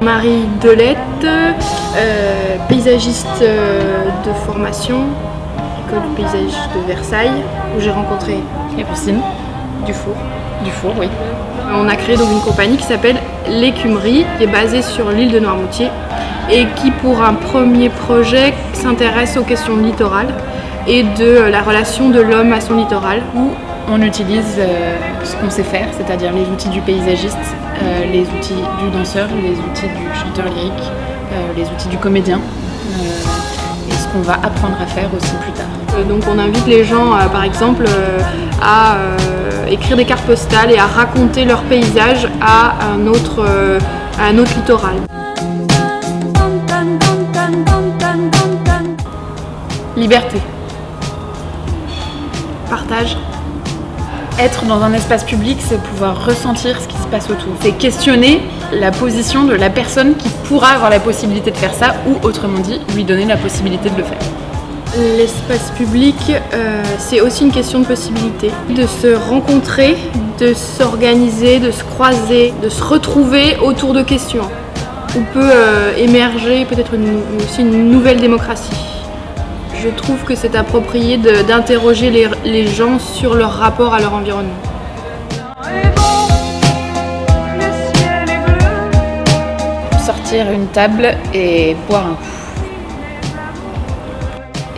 Marie Delette, paysagiste de formation, école du paysage de Versailles, où j'ai rencontré Capucine Dufour. Dufour, oui. On a créé donc une compagnie qui s'appelle L'Écumerie, qui est basée sur l'île de Noirmoutier et qui, pour un premier projet, s'intéresse aux questions de littoral et de la relation de l'homme à son littoral. Où on utilise ce qu'on sait faire, c'est-à-dire les outils du paysagiste, les outils du danseur, les outils du chanteur lyrique, les outils du comédien, et ce qu'on va apprendre à faire aussi plus tard. Donc on invite les gens, par exemple, à écrire des cartes postales et à raconter leur paysage à un autre littoral. Liberté. Partage. Être dans un espace public, c'est pouvoir ressentir ce qui se passe autour. C'est questionner la position de la personne qui pourra avoir la possibilité de faire ça, ou autrement dit, lui donner la possibilité de le faire. L'espace public, c'est aussi une question de possibilité, de se rencontrer, de s'organiser, de se croiser, de se retrouver autour de questions. On peut émerger peut-être aussi une nouvelle démocratie. Je trouve que c'est approprié d'interroger les gens sur leur rapport à leur environnement. Sortir une table et boire un coup.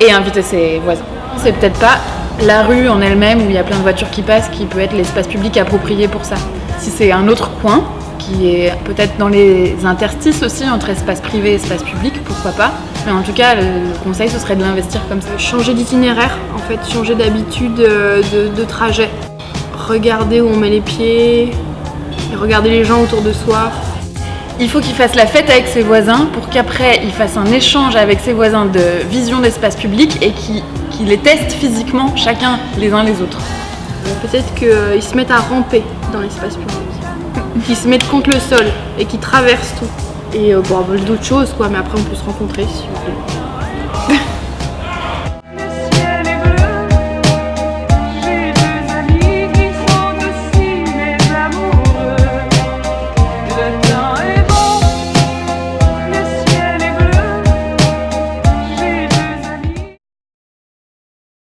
Et inviter ses voisins. C'est peut-être pas la rue en elle-même où il y a plein de voitures qui passent qui peut être l'espace public approprié pour ça. Si c'est un autre coin qui est peut-être dans les interstices aussi entre espace privé et espace public, pourquoi pas. Mais en tout cas, le conseil, ce serait de l'investir comme ça. Changer d'itinéraire, en fait, changer d'habitude de trajet. Regarder où on met les pieds, et regarder les gens autour de soi. Il faut qu'il fasse la fête avec ses voisins pour qu'après, il fasse un échange avec ses voisins de vision d'espace public et qu'il les teste physiquement, chacun les uns les autres. Peut-être qu'ils se mettent à ramper dans l'espace public, qu'ils se mettent contre le sol et qu'ils traversent tout. Et d'autres choses, quoi, mais après on peut se rencontrer si vous voulez.